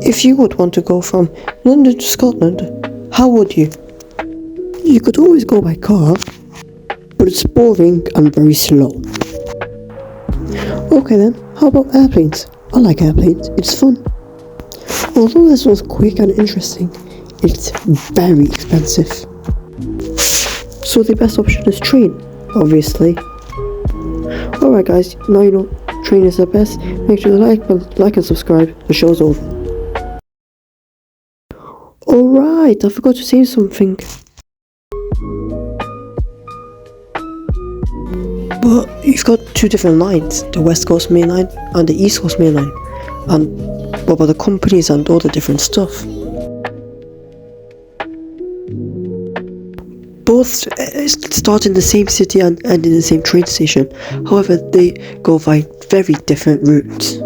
If you would want to go from London to Scotland, how would you? You could always go by car, but it's boring and very slow. Okay then, how about airplanes? I like airplanes, it's fun. Although this one's quick and interesting, it's very expensive. So the best option is train, obviously. Alright guys, now you know train is the best. Make sure to like and subscribe. The show's over. Alright, I forgot to say something. But you've got two different lines, the West Coast main line and the East Coast main line. And what about the companies and all the different stuff? Both start in the same city and end in the same train station. However, they go by very different routes.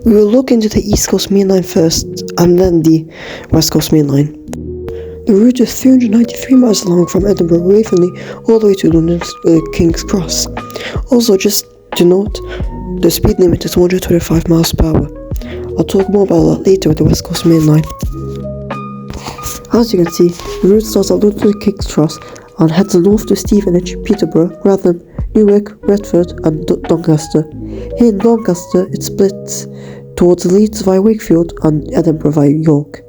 We will look into the East Coast main line first and then the West Coast main line. The route is 393 miles long from Edinburgh Waverley all the way to London's King's Cross. Also, just to note, the speed limit is 125 miles per hour. I'll talk more about that later with the West Coast main line. As you can see, the route starts at London King's Cross and heads north to Stevenage, Peterborough, Grantham, Newark, Retford and Doncaster. Here in Doncaster, it splits towards Leeds via Wakefield and Edinburgh via York.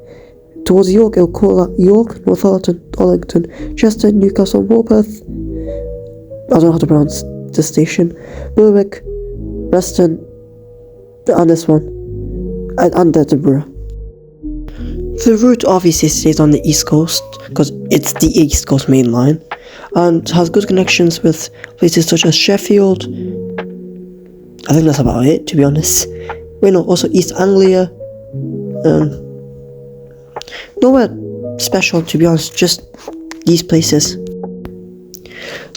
Towards York, it will call at York, Northallerton, Arlington, Chester, Newcastle, Morpeth, I don't know how to pronounce the station, Berwick, Reston, and this one, and Edinburgh. The route obviously stays on the East Coast, because it's the East Coast main line, and has good connections with places such as Sheffield. I think that's about it, to be honest. Also East Anglia. Nowhere special, to be honest, just these places.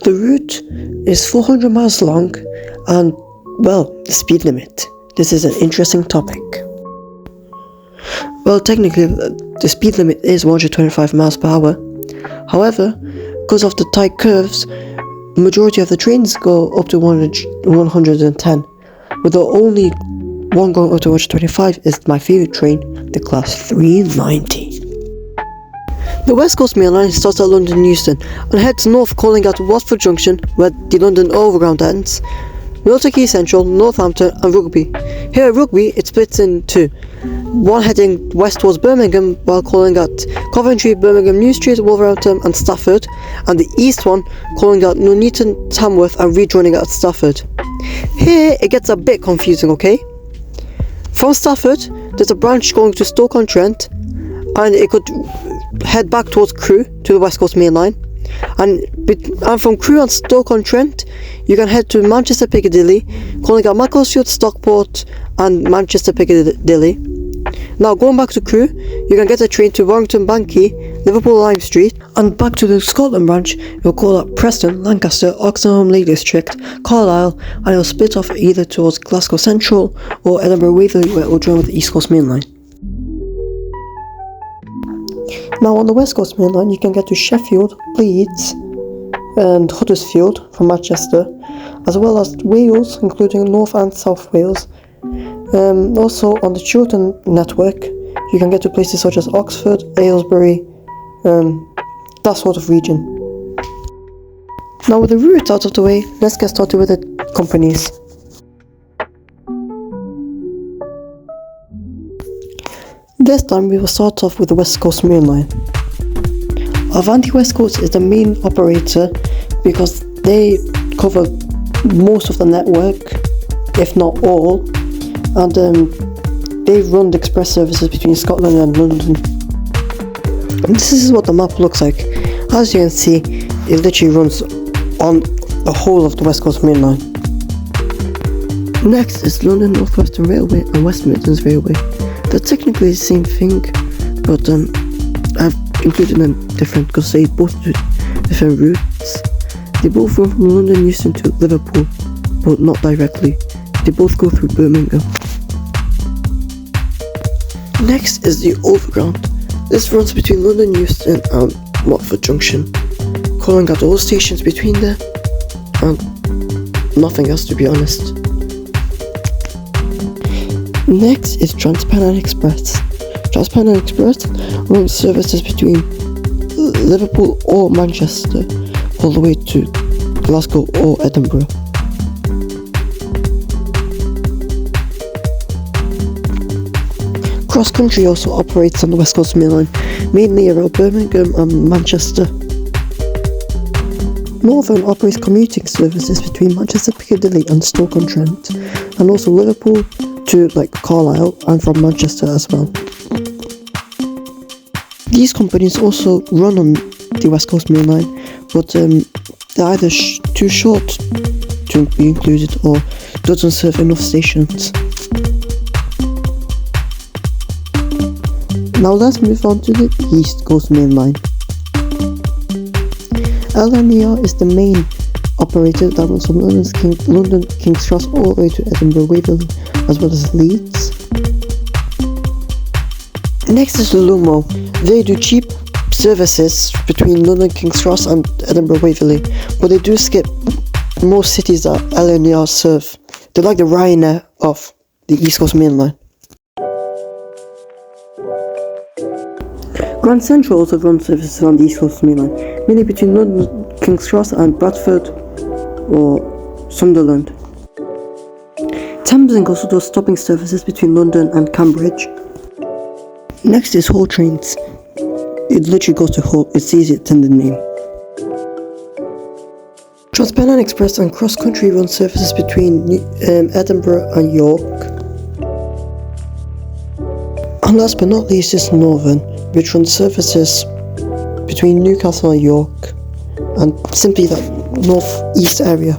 The route is 400 miles long and, well, the speed limit. This is an interesting topic. Well, technically, the speed limit is 125 miles per hour. However, because of the tight curves, the majority of the trains go up to 110, with the only one going up to 125 is my favourite train, the Class 390. The West Coast main line starts at London Euston and heads north, calling at Watford Junction, where the London Overground ends, Milton Keynes Central, Northampton and Rugby. Here at Rugby, it splits in two, one heading west towards Birmingham while calling at Coventry, Birmingham, New Street, Wolverhampton and Stafford, and the east one calling at Nuneaton, Tamworth and rejoining at Stafford. Here it gets a bit confusing, okay? From Stafford, there's a branch going to Stoke-on-Trent, and it could head back towards Crewe to the West Coast main line, and from Crewe and Stoke-on-Trent you can head to Manchester Piccadilly, calling at Macclesfield, Stockport and Manchester Piccadilly. Now going back to Crewe, you can get a train to Warrington Banky, Liverpool Lime Street, and back to the Scotland branch you'll call at Preston, Lancaster, Oxenholme Lake District, Carlisle, and it'll split off either towards Glasgow Central or Edinburgh Waverley, where it will join with the East Coast main line. Now on the West Coast main line you can get to Sheffield, Leeds and Huddersfield from Manchester, as well as Wales, including North and South Wales. Also on the Chiltern network you can get to places such as Oxford, Aylesbury, that sort of region. Now with the routes out of the way, let's get started with the companies. This time we will start off with the West Coast main line. Avanti West Coast is the main operator because they cover most of the network, if not all, and they run the express services between Scotland and London. And this is what the map looks like. As you can see, it literally runs on the whole of the West Coast main line. Next is London North Western Railway and West Midlands Railway. They're technically the same thing, but I've included them different because they both do different routes. They both run from London Euston to Liverpool, but not directly. They both go through Birmingham. Next is the Overground. This runs between London Euston and Watford Junction, calling at all stations between there, and nothing else, to be honest. Next is Trans-Pennine Express. Transpennine Express runs services between Liverpool or Manchester all the way to Glasgow or Edinburgh. Cross Country also operates on the West Coast Main Line, mainly around Birmingham and Manchester. Northern operates commuting services between Manchester Piccadilly and Stoke-on-Trent, and also Liverpool to Carlisle and from Manchester as well. These companies also run on the West Coast Main Line, but they're either too short to be included or doesn't serve enough stations. Now let's move on to the East Coast Main Line. LNER is the main operator that runs from London King's Cross all the way to Edinburgh Waverley, as well as Leeds. Next is Lumo. They do cheap services between London King's Cross and Edinburgh Waverley, but they do skip most cities that LNER serve. They're like the Ryanair of the East Coast Main Line. Grand Central also runs services on the East Coast Main Line, mainly between London King's Cross and Bradford or Sunderland. Thameslink also does stopping services between London and Cambridge. Next is Hull Trains. It literally goes to Hull, it's easy, it's in the name. Transpennine Express and Cross Country run services between Edinburgh and York. And last but not least is Northern, which runs services between Newcastle and York, and simply that north-east area.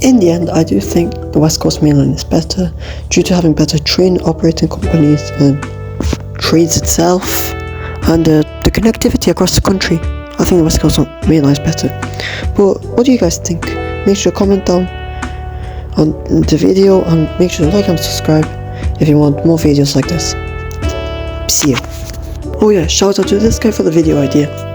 In the end, I do think the West Coast Main Line is better due to having better train operating companies and trains itself, and the connectivity across the country. I think the West Coast Main Line is better. But what do you guys think? Make sure to comment down on the video and make sure to like and subscribe if you want more videos like this. See you. Oh yeah, shout out to this guy for the video idea.